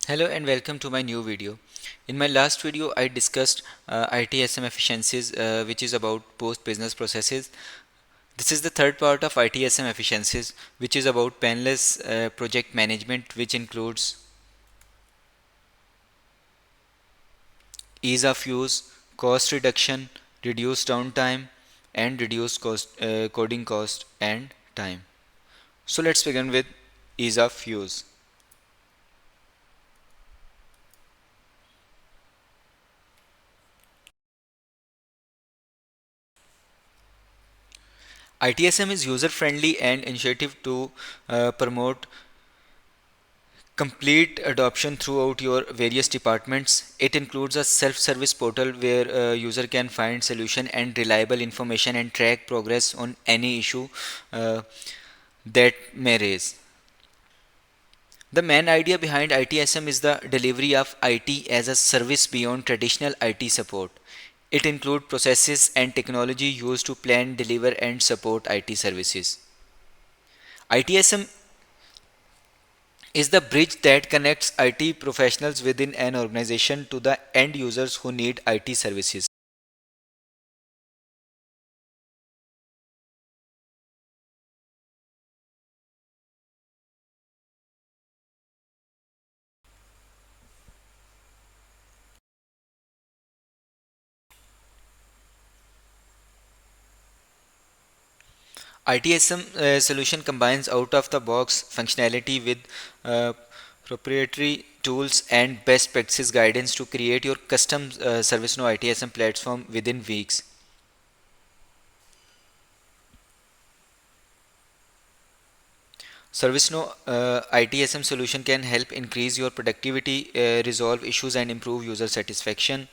Hello and welcome to my new video. In my last video, I discussed ITSM efficiencies, which is about post business processes. This is the third part of ITSM efficiencies, which is about painless project management, which includes ease of use, cost reduction, reduced downtime, and reduced coding cost and time. So let's begin with ease of use. ITSM is user friendly and initiative to promote complete adoption throughout your various departments. It includes a self-service portal where a user can find solution and reliable information and track progress on any issue uh, that may raise. The main idea behind ITSM is the delivery of IT as a service beyond traditional IT support. It includes processes and technology used to plan, deliver, and support IT services. ITSM is the bridge that connects IT professionals within an organization to the end users who need IT services. ITSM solution combines out of the box functionality with uh, proprietary tools and best practices guidance to create your custom ServiceNow ITSM platform within weeks. ServiceNow ITSM solution can help increase your productivity, resolve issues, and improve user satisfaction.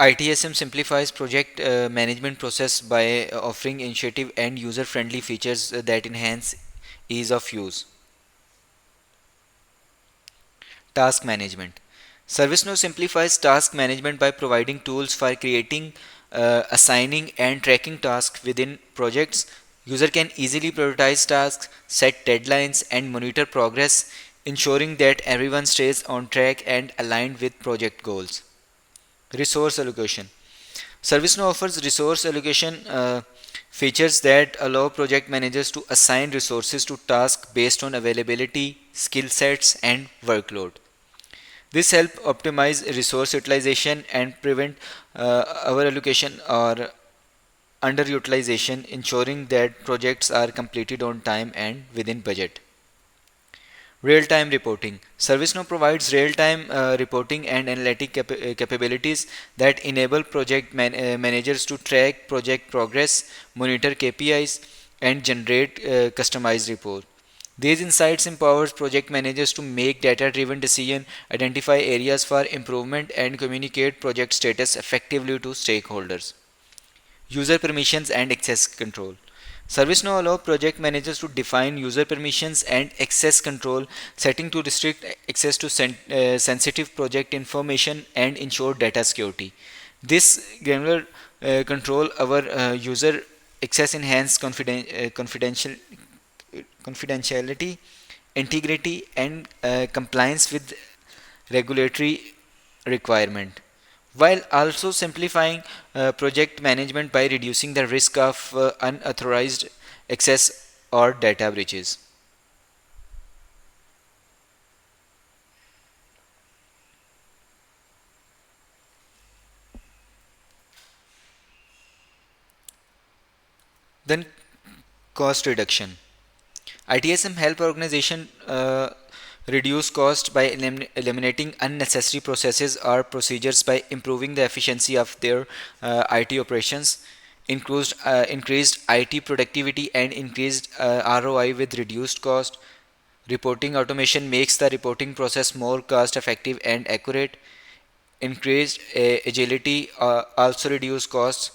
ITSM simplifies project management process by offering intuitive and user-friendly features that enhance ease of use. Task management. ServiceNow simplifies task management by providing tools for creating, assigning, and tracking tasks within projects. User can easily prioritize tasks, set deadlines, and monitor progress, ensuring that everyone stays on track and aligned with project goals. Resource allocation. ServiceNow offers resource allocation features that allow project managers to assign resources to tasks based on availability, skill sets, and workload. This helps optimize resource utilization and prevent overallocation or underutilization, ensuring that projects are completed on time and within budget. Real-time reporting. ServiceNow provides real-time reporting and analytic capabilities that enable project managers to track project progress, monitor KPIs, and generate customized reports. These insights empowers project managers to make data-driven decisions, identify areas for improvement, and communicate project status effectively to stakeholders. User permissions and access control. ServiceNow allows project managers to define user permissions and access control setting to restrict access to sensitive project information and ensure data security. This granular control our user access enhance confidentiality, integrity, and compliance with regulatory requirement, while also simplifying project management by reducing the risk of unauthorized access or data breaches. Then cost reduction. ITSM help organization reduce cost by eliminating unnecessary processes or procedures by improving the efficiency of their IT operations, increased IT productivity and increased ROI with reduced cost. Reporting automation makes the reporting process more cost effective and accurate. Increased agility also reduce costs,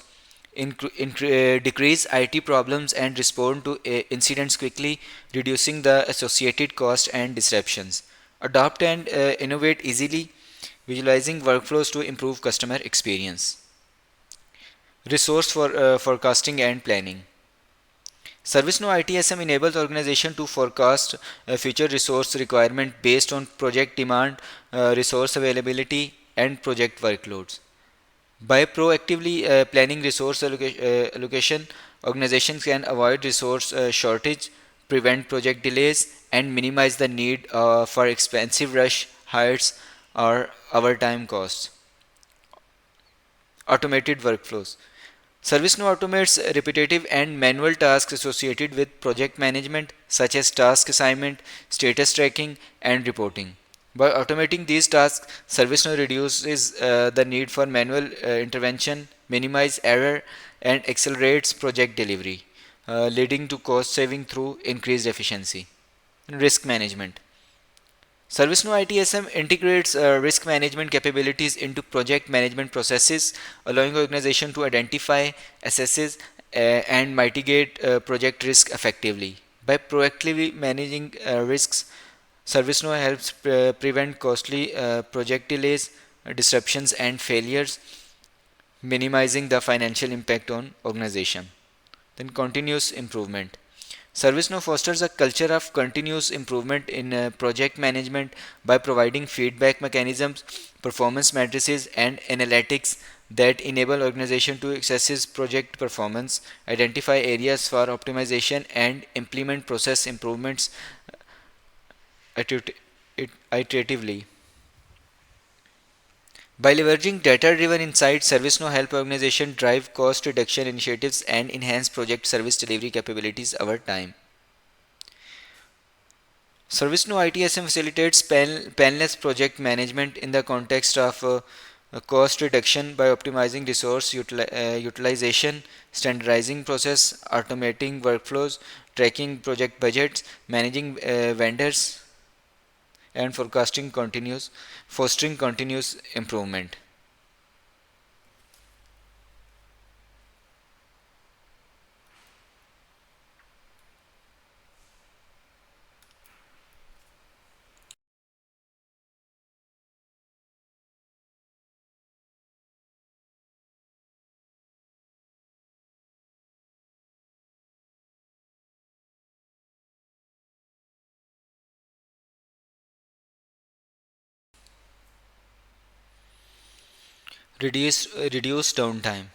decrease IT problems and respond to incidents quickly, reducing the associated cost and disruptions. Adopt and innovate easily, visualizing workflows to improve customer experience. Resource for forecasting and planning. ServiceNow ITSM enables organization to forecast future resource requirement based on project demand, resource availability, and project workloads. By proactively planning resource allocation, organizations can avoid resource shortage, prevent project delays, and minimize the need for expensive rush hires or overtime costs. Automated workflows. ServiceNow automates repetitive and manual tasks associated with project management, such as task assignment, status tracking, and reporting. By automating these tasks, ServiceNow reduces the need for manual intervention, minimizes error, and accelerates project delivery, leading to cost saving through increased efficiency. Risk management. ServiceNow ITSM integrates risk management capabilities into project management processes, allowing organization to identify, assess, and mitigate project risk effectively. By proactively managing risks, ServiceNow helps prevent costly project delays, disruptions, and failures, minimizing the financial impact on organization. Then continuous improvement. ServiceNow fosters a culture of continuous improvement in project management by providing feedback mechanisms, performance matrices, and analytics that enable organization to assess project performance, identify areas for optimization, and implement process improvements iteratively. By leveraging data-driven insights, ServiceNow help organizations drive cost reduction initiatives and enhance project service delivery capabilities over time. ServiceNow ITSM facilitates painless project management in the context of cost reduction by optimizing resource utilization, standardizing process, automating workflows, tracking project budgets, managing vendors, and fostering continuous improvement. Reduce downtime.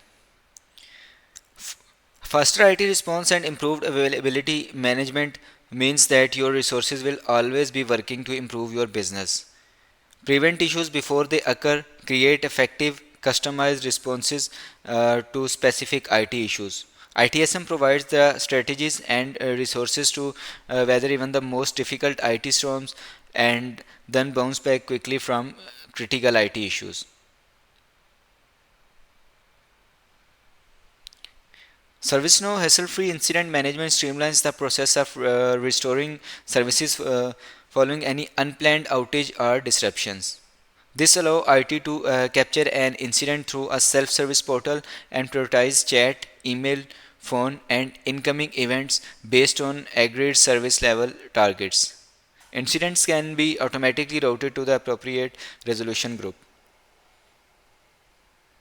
Faster IT response and improved availability management means that your resources will always be working to improve your business. Prevent issues before they occur, create effective, customized responses to specific IT issues. ITSM provides the strategies and resources to weather even the most difficult IT storms and then bounce back quickly from critical IT issues. ServiceNow hassle-free incident management streamlines the process of restoring services following any unplanned outage or disruptions. This allows IT to capture an incident through a self-service portal and prioritize chat, email, phone, and incoming events based on agreed service level targets. Incidents can be automatically routed to the appropriate resolution group.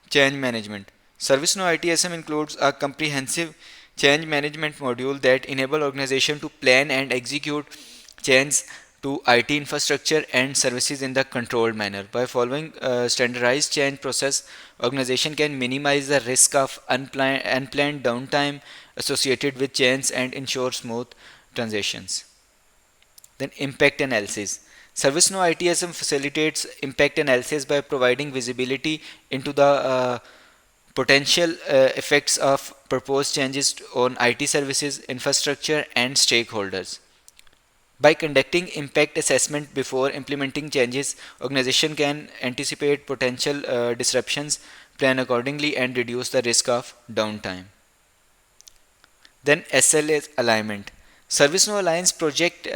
Change management. ServiceNow ITSM includes a comprehensive change management module that enable organization to plan and execute change to IT infrastructure and services in the controlled manner. By following a standardized change process, organization can minimize the risk of unplanned downtime associated with change and ensure smooth transitions. Then impact analysis. ServiceNow ITSM facilitates impact analysis by providing visibility into the potential effects of proposed changes on IT services, infrastructure, and stakeholders. By conducting impact assessment before implementing changes, organization can anticipate potential disruptions, plan accordingly, and reduce the risk of downtime. Then SLA alignment. ServiceNow aligns project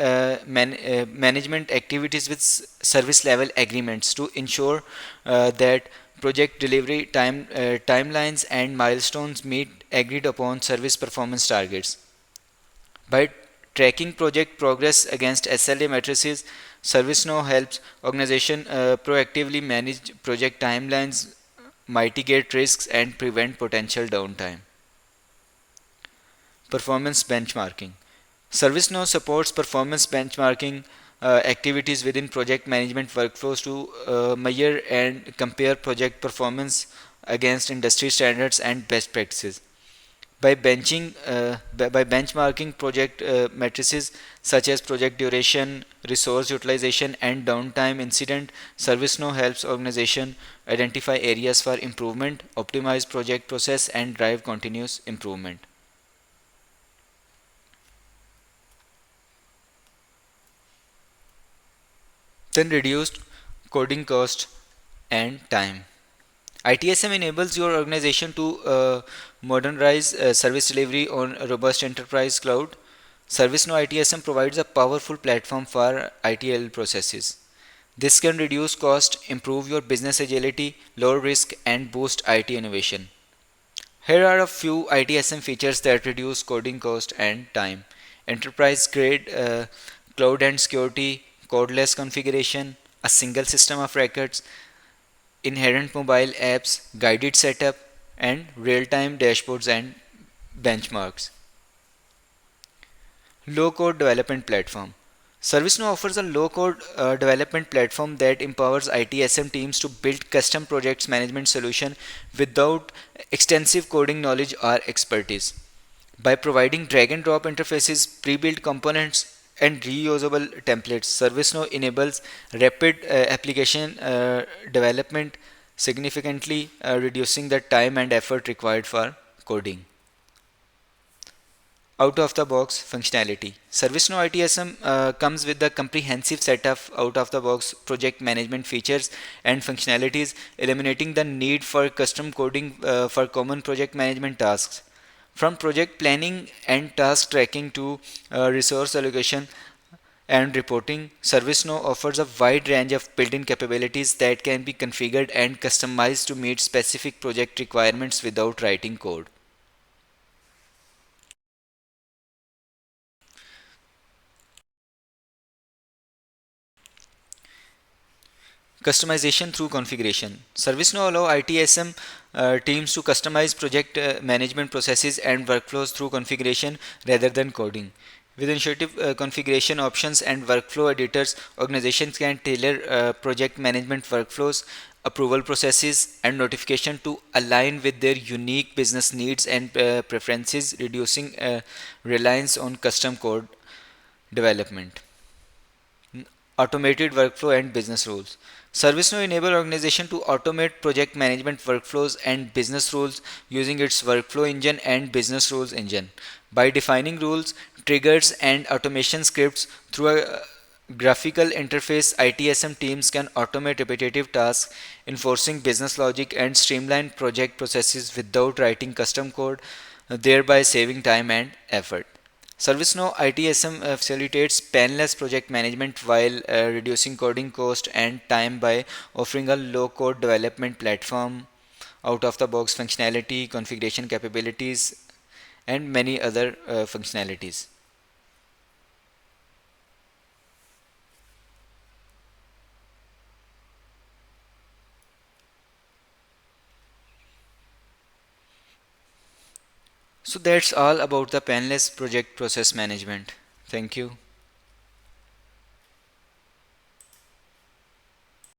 management activities with service level agreements to ensure that project delivery timelines and milestones meet agreed upon service performance targets. By tracking project progress against SLA matrices, ServiceNow helps organization proactively manage project timelines, mitigate risks, and prevent potential downtime. Performance benchmarking. ServiceNow supports performance benchmarking activities within project management workflows to measure and compare project performance against industry standards and best practices. By benchmarking project matrices such as project duration, resource utilization, and downtime incident, ServiceNow helps organization identify areas for improvement, optimize project process, and drive continuous improvement. Then reduced coding cost and time. ITSM enables your organization to modernize service delivery on a robust enterprise cloud. ServiceNow ITSM provides a powerful platform for ITL processes. This can reduce cost, improve your business agility, lower risk, and boost IT innovation. Here are a few ITSM features that reduce coding cost and time. Enterprise grade cloud and security, codeless configuration, a single system of records, inherent mobile apps, guided setup, and real-time dashboards and benchmarks. Low-code development platform. ServiceNow offers a low-code development platform that empowers ITSM teams to build custom projects management solution without extensive coding knowledge or expertise. By providing drag and drop interfaces, pre-built components, and reusable templates, ServiceNow enables rapid application development, significantly reducing the time and effort required for coding. Out of the box functionality. ServiceNow ITSM comes with a comprehensive set of out of the box project management features and functionalities, eliminating the need for custom coding for common project management tasks. From project planning and task tracking to resource allocation and reporting, ServiceNow offers a wide range of built-in capabilities that can be configured and customized to meet specific project requirements without writing code. Customization through configuration. ServiceNow allow ITSM teams to customize project management processes and workflows through configuration rather than coding. With intuitive configuration options and workflow editors, organizations can tailor project management workflows, approval processes, and notification to align with their unique business needs and preferences, reducing reliance on custom code development. Automated workflow and business rules. ServiceNow enable organization to automate project management workflows and business rules using its workflow engine and business rules engine. By defining rules, triggers, and automation scripts through a graphical interface, ITSM teams can automate repetitive tasks, enforcing business logic and streamline project processes without writing custom code, thereby saving time and effort. ServiceNow ITSM facilitates painless project management while reducing coding cost and time by offering a low-code development platform, out-of-the-box functionality, configuration capabilities, and many other functionalities. So that's all about the painless project process management. Thank you.